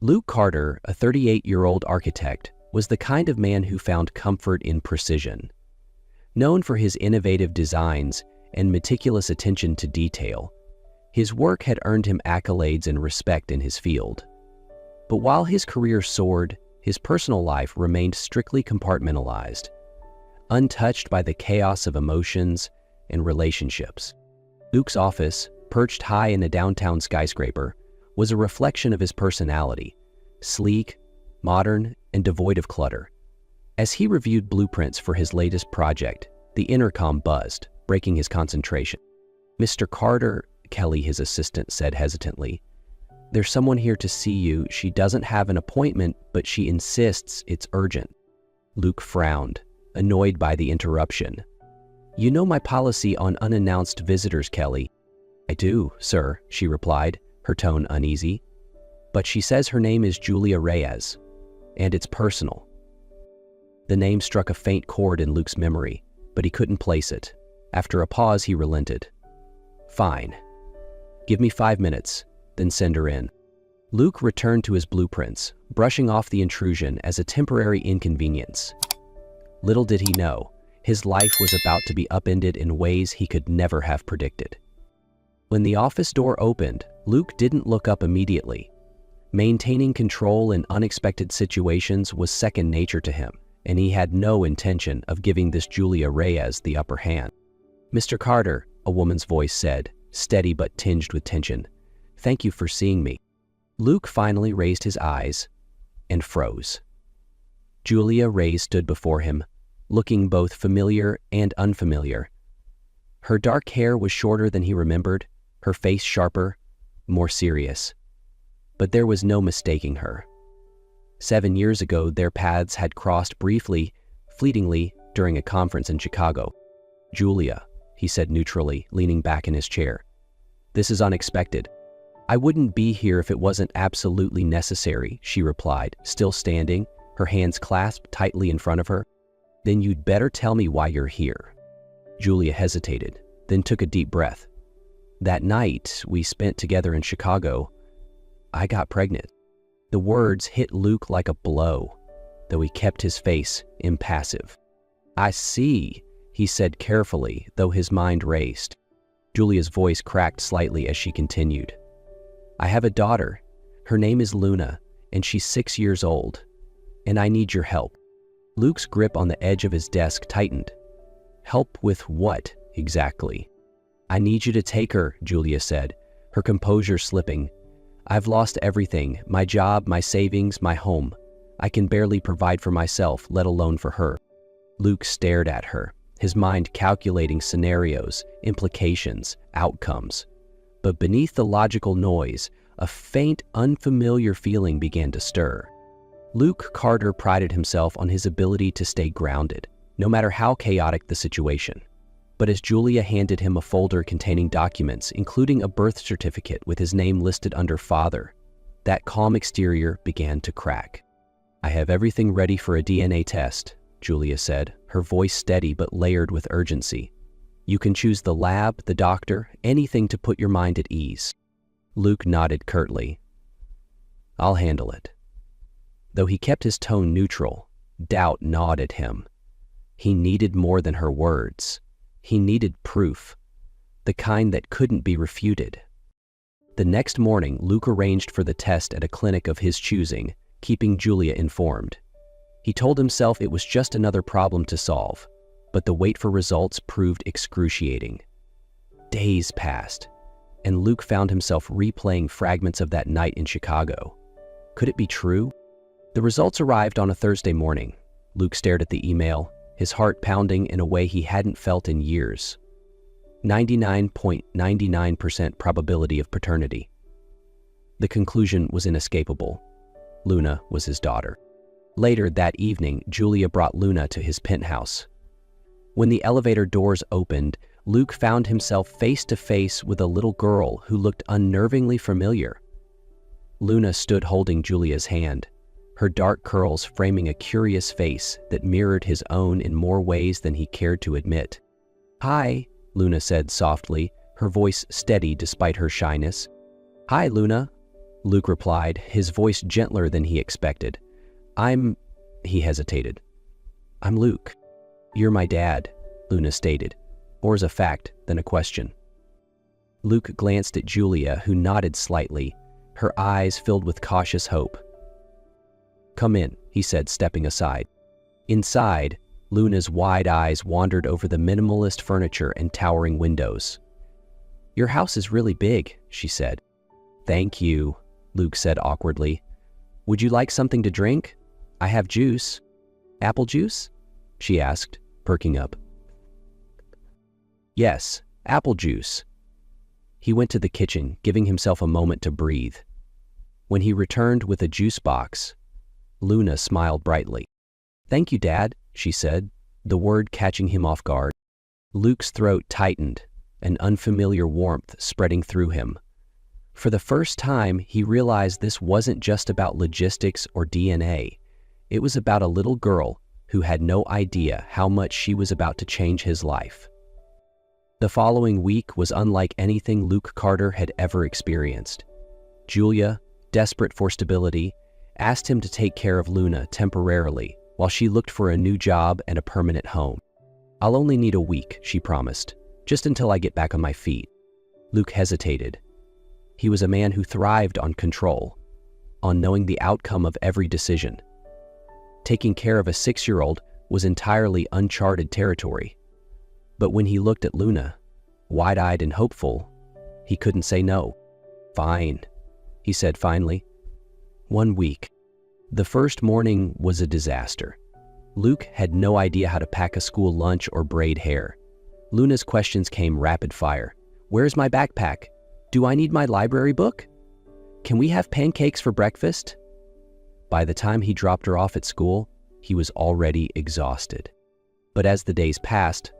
Luke Carter, a 38-year-old architect, was the kind of man who found comfort in precision. Known for his innovative designs and meticulous attention to detail, his work had earned him accolades and respect in his field. But while his career soared, his personal life remained strictly compartmentalized, untouched by the chaos of emotions and relationships. Luke's office, perched high in a downtown skyscraper, was a reflection of his personality, sleek, modern, and devoid of clutter. As he reviewed blueprints for his latest project, the intercom buzzed, breaking his concentration. "Mr. Carter," Kelly, his assistant, said hesitantly, "there's someone here to see you. She doesn't have an appointment, but she insists it's urgent." Luke frowned, annoyed by the interruption. "You know my policy on unannounced visitors, Kelly." "I do, sir," she replied, her tone uneasy. "But she says her name is Julia Reyes, and it's personal." The name struck a faint chord in Luke's memory, but he couldn't place it. After a pause, he relented. "Fine. Give me 5 minutes, then send her in." Luke returned to his blueprints, brushing off the intrusion as a temporary inconvenience. Little did he know, his life was about to be upended in ways he could never have predicted. When the office door opened, Luke didn't look up immediately. Maintaining control in unexpected situations was second nature to him, and he had no intention of giving this Julia Reyes the upper hand. "Mr. Carter," a woman's voice said, steady but tinged with tension, "thank you for seeing me." Luke finally raised his eyes and froze. Julia Reyes stood before him, looking both familiar and unfamiliar. Her dark hair was shorter than he remembered, her face sharper, more serious. But there was no mistaking her. 7 years ago, their paths had crossed briefly, fleetingly, during a conference in Chicago. "Julia," he said neutrally, leaning back in his chair, "this is unexpected." "I wouldn't be here if it wasn't absolutely necessary," she replied, still standing, her hands clasped tightly in front of her. "Then you'd better tell me why you're here." Julia hesitated, then took a deep breath. "That night we spent together in Chicago, I got pregnant." The words hit Luke like a blow, though he kept his face impassive. "I see," he said carefully, though his mind raced. Julia's voice cracked slightly as she continued. "I have a daughter. Her name is Luna, and she's 6 years old. And I need your help." Luke's grip on the edge of his desk tightened. "Help with what, exactly?" "I need you to take her," Julia said, her composure slipping. "I've lost everything, my job, my savings, my home. I can barely provide for myself, let alone for her." Luke stared at her, his mind calculating scenarios, implications, outcomes. But beneath the logical noise, a faint, unfamiliar feeling began to stir. Luke Carter prided himself on his ability to stay grounded, no matter how chaotic the situation. But as Julia handed him a folder containing documents, including a birth certificate with his name listed under father, that calm exterior began to crack. "I have everything ready for a DNA test," Julia said, her voice steady but layered with urgency. "You can choose the lab, the doctor, anything to put your mind at ease." Luke nodded curtly. "I'll handle it." Though he kept his tone neutral, doubt gnawed at him. He needed more than her words. He needed proof, the kind that couldn't be refuted. The next morning, Luke arranged for the test at a clinic of his choosing, keeping Julia informed. He told himself it was just another problem to solve, but the wait for results proved excruciating. Days passed, and Luke found himself replaying fragments of that night in Chicago. Could it be true? The results arrived on a Thursday morning. Luke stared at the email, his heart pounding in a way he hadn't felt in years. 99.99% probability of paternity. The conclusion was inescapable. Luna was his daughter. Later that evening, Julia brought Luna to his penthouse. When the elevator doors opened, Luke found himself face to face with a little girl who looked unnervingly familiar. Luna stood holding Julia's hand, her dark curls framing a curious face that mirrored his own in more ways than he cared to admit. "Hi," Luna said softly, her voice steady despite her shyness. "Hi, Luna." Luke replied, his voice gentler than he expected. He hesitated. I'm Luke. You're my dad, Luna stated, more as a fact than a question. Luke glanced at Julia, who nodded slightly, her eyes filled with cautious hope. Come in, he said, stepping aside. Inside, Luna's wide eyes wandered over the minimalist furniture and towering windows. Your house is really big, she said. Thank you, Luke said awkwardly. Would you like something to drink? I have juice. Apple juice? She asked, perking up. Yes, apple juice. He went to the kitchen, giving himself a moment to breathe. When he returned with a juice box, Luna smiled brightly. Thank you, Dad, she said, the word catching him off guard. Luke's throat tightened, an unfamiliar warmth spreading through him. For the first time, he realized this wasn't just about logistics or DNA. It was about a little girl who had no idea how much she was about to change his life. The following week was unlike anything Luke Carter had ever experienced. Julia, desperate for stability, asked him to take care of Luna temporarily while she looked for a new job and a permanent home. I'll only need a week, she promised, just until I get back on my feet. Luke hesitated. He was a man who thrived on control, on knowing the outcome of every decision. Taking care of a 6-year-old was entirely uncharted territory. But when he looked at Luna, wide-eyed and hopeful, he couldn't say no. Fine, he said finally. 1 week. The first morning was a disaster. Luke had no idea how to pack a school lunch or braid hair. Luna's questions came rapid fire. Where's my backpack? Do I need my library book? Can we have pancakes for breakfast? By the time he dropped her off at school, he was already exhausted. But as the days passed,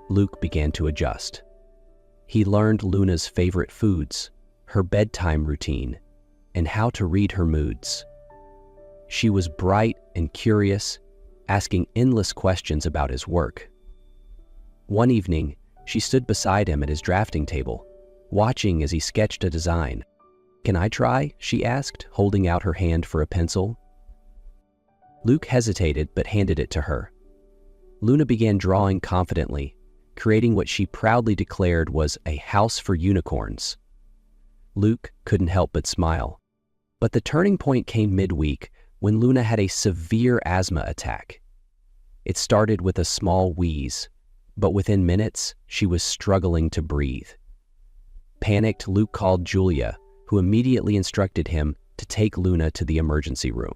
Luke began to adjust. He learned Luna's favorite foods, her bedtime routine, and how to read her moods. She was bright and curious, asking endless questions about his work. One evening, she stood beside him at his drafting table, watching as he sketched a design. Can I try? She asked, holding out her hand for a pencil. Luke hesitated but handed it to her. Luna began drawing confidently, creating what she proudly declared was a house for unicorns. Luke couldn't help but smile. But the turning point came midweek when Luna had a severe asthma attack. It started with a small wheeze, but within minutes, she was struggling to breathe. Panicked, Luke called Julia, who immediately instructed him to take Luna to the emergency room.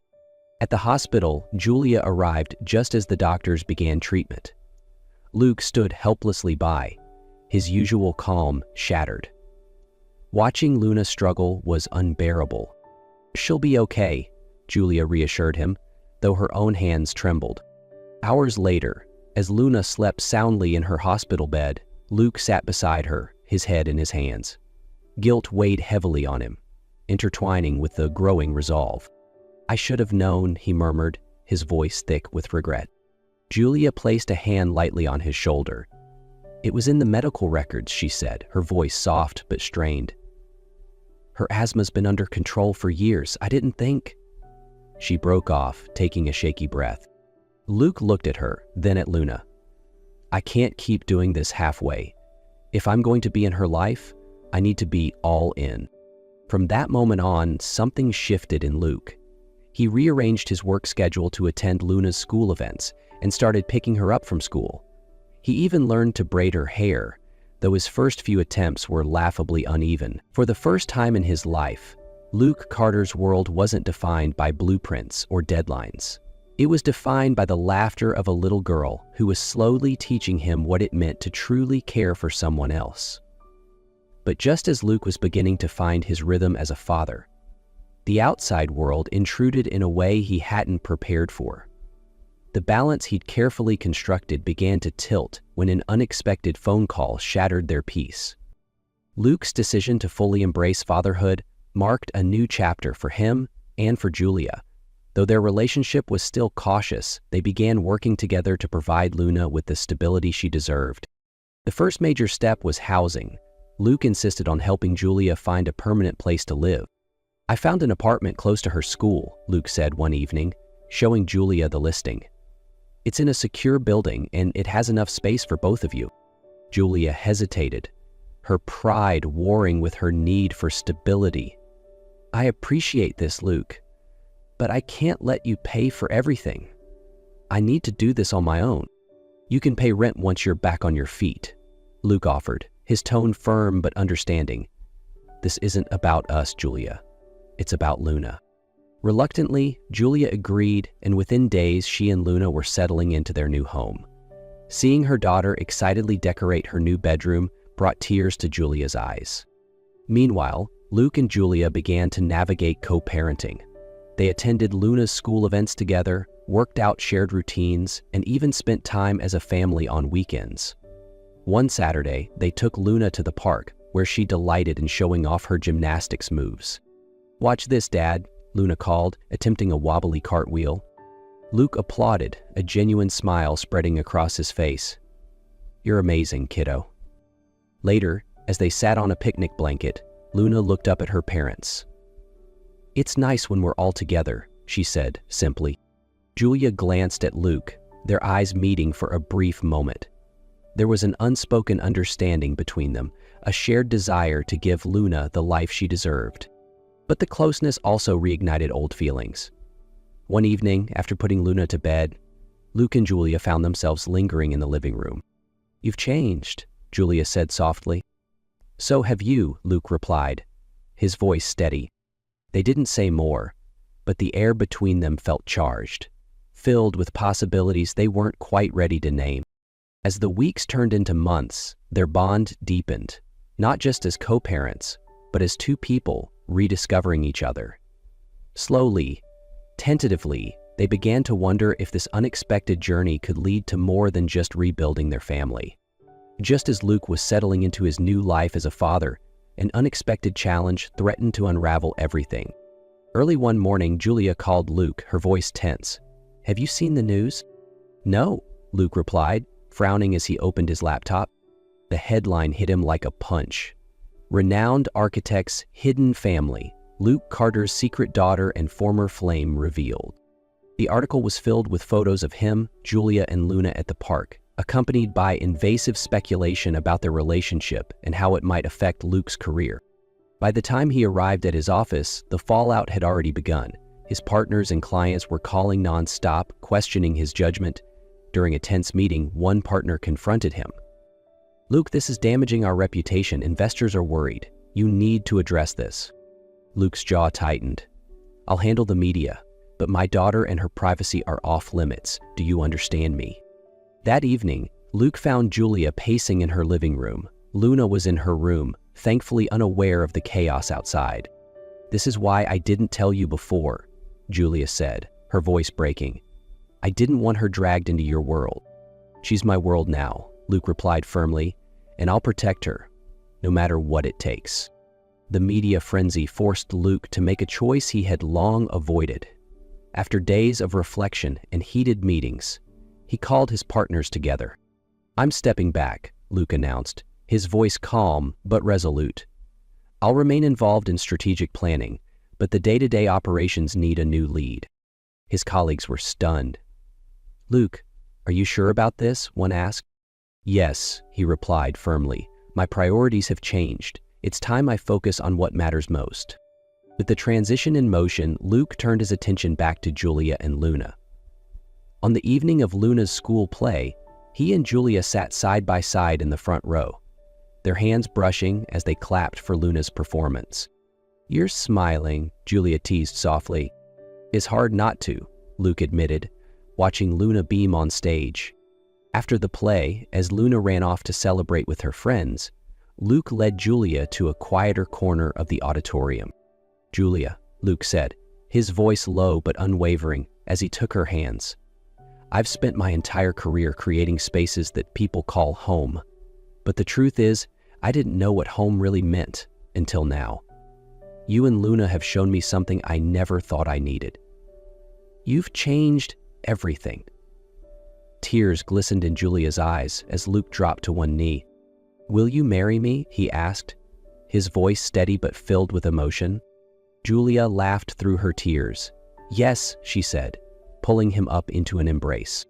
At the hospital, Julia arrived just as the doctors began treatment. Luke stood helplessly by, his usual calm shattered. Watching Luna struggle was unbearable. She'll be okay, Julia reassured him, though her own hands trembled. Hours later, as Luna slept soundly in her hospital bed, Luke sat beside her, his head in his hands. Guilt weighed heavily on him, intertwining with the growing resolve. I should have known, he murmured, his voice thick with regret. Julia placed a hand lightly on his shoulder. It was in the medical records, she said, her voice soft but strained. Her asthma's been under control for years. I didn't think... She broke off, taking a shaky breath. Luke looked at her, then at Luna. I can't keep doing this halfway. If I'm going to be in her life, I need to be all in. From that moment on, something shifted in Luke. He rearranged his work schedule to attend Luna's school events and started picking her up from school. He even learned to braid her hair, though his first few attempts were laughably uneven. For the first time in his life, Luke Carter's world wasn't defined by blueprints or deadlines. It was defined by the laughter of a little girl who was slowly teaching him what it meant to truly care for someone else. But just as Luke was beginning to find his rhythm as a father, the outside world intruded in a way he hadn't prepared for. The balance he'd carefully constructed began to tilt when an unexpected phone call shattered their peace. Luke's decision to fully embrace fatherhood marked a new chapter for him and for Julia. Though their relationship was still cautious, they began working together to provide Luna with the stability she deserved. The first major step was housing. Luke insisted on helping Julia find a permanent place to live. "I found an apartment close to her school," Luke said one evening, showing Julia the listing. "It's in a secure building and it has enough space for both of you." Julia hesitated, her pride warring with her need for stability. "I appreciate this, Luke, but I can't let you pay for everything. I need to do this on my own." "You can pay rent once you're back on your feet," Luke offered, his tone firm but understanding. "This isn't about us, Julia. It's about Luna." Reluctantly, Julia agreed, and within days she and Luna were settling into their new home. Seeing her daughter excitedly decorate her new bedroom brought tears to Julia's eyes. Meanwhile, Luke and Julia began to navigate co-parenting. They attended Luna's school events together, worked out shared routines, and even spent time as a family on weekends. One Saturday, they took Luna to the park, where she delighted in showing off her gymnastics moves. "Watch this, Dad," Luna called, attempting a wobbly cartwheel. Luke applauded, a genuine smile spreading across his face. "You're amazing, kiddo." Later, as they sat on a picnic blanket, Luna looked up at her parents. "It's nice when we're all together," she said simply. Julia glanced at Luke, their eyes meeting for a brief moment. There was an unspoken understanding between them, a shared desire to give Luna the life she deserved. But the closeness also reignited old feelings. One evening, after putting Luna to bed, Luke and Julia found themselves lingering in the living room. "You've changed," Julia said softly. "So have you," Luke replied, his voice steady. They didn't say more, but the air between them felt charged, filled with possibilities they weren't quite ready to name. As the weeks turned into months, their bond deepened, not just as co-parents, but as two people rediscovering each other. Slowly, tentatively, they began to wonder if this unexpected journey could lead to more than just rebuilding their family. Just as Luke was settling into his new life as a father, an unexpected challenge threatened to unravel everything. Early one morning, Julia called Luke, her voice tense. "Have you seen the news?" "No," Luke replied, frowning as he opened his laptop. The headline hit him like a punch. "Renowned architect's hidden family, Luke Carter's secret daughter and former flame revealed." The article was filled with photos of him, Julia, and Luna at the park, accompanied by invasive speculation about their relationship and how it might affect Luke's career. By the time he arrived at his office, the fallout had already begun. His partners and clients were calling non-stop, questioning his judgment. During a tense meeting, one partner confronted him. "Luke, this is damaging our reputation. Investors are worried. You need to address this." Luke's jaw tightened. "I'll handle the media, but my daughter and her privacy are off limits. Do you understand me?" That evening, Luke found Julia pacing in her living room. Luna was in her room, thankfully unaware of the chaos outside. "This is why I didn't tell you before," Julia said, her voice breaking. "I didn't want her dragged into your world." "She's my world now," Luke replied firmly, "and I'll protect her, no matter what it takes." The media frenzy forced Luke to make a choice he had long avoided. After days of reflection and heated meetings, he called his partners together. "I'm stepping back," Luke announced, his voice calm but resolute. "I'll remain involved in strategic planning, but the day-to-day operations need a new lead." His colleagues were stunned. "Luke, are you sure about this?" one asked. "Yes," he replied firmly. "My priorities have changed. It's time I focus on what matters most." With the transition in motion, Luke turned his attention back to Julia and Luna. On the evening of Luna's school play, he and Julia sat side by side in the front row, their hands brushing as they clapped for Luna's performance. "You're smiling," Julia teased softly. "It's hard not to," Luke admitted, watching Luna beam on stage. After the play, as Luna ran off to celebrate with her friends, Luke led Julia to a quieter corner of the auditorium. "Julia," Luke said, his voice low but unwavering as he took her hands. "I've spent my entire career creating spaces that people call home. But the truth is, I didn't know what home really meant until now. You and Luna have shown me something I never thought I needed. You've changed everything." Tears glistened in Julia's eyes as Luke dropped to one knee. "Will you marry me?" he asked, his voice steady but filled with emotion. Julia laughed through her tears. "Yes," she said, pulling him up into an embrace.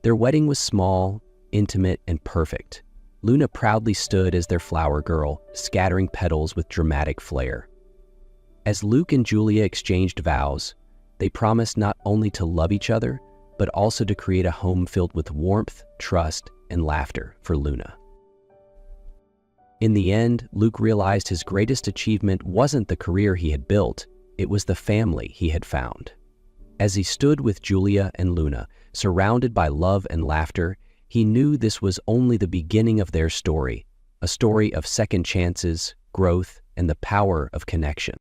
Their wedding was small, intimate, and perfect. Luna proudly stood as their flower girl, scattering petals with dramatic flair. As Luke and Julia exchanged vows, they promised not only to love each other, but also to create a home filled with warmth, trust, and laughter for Luna. In the end, Luke realized his greatest achievement wasn't the career he had built, it was the family he had found. As he stood with Julia and Luna, surrounded by love and laughter, he knew this was only the beginning of their story, a story of second chances, growth, and the power of connection.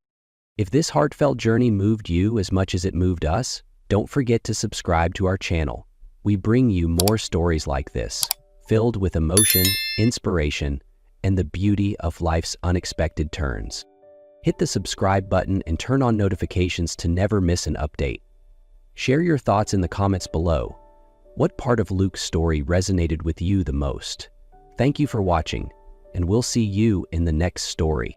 If this heartfelt journey moved you as much as it moved us, don't forget to subscribe to our channel. We bring you more stories like this, filled with emotion, inspiration, and the beauty of life's unexpected turns. Hit the subscribe button and turn on notifications to never miss an update. Share your thoughts in the comments below. What part of Luke's story resonated with you the most? Thank you for watching, and we'll see you in the next story.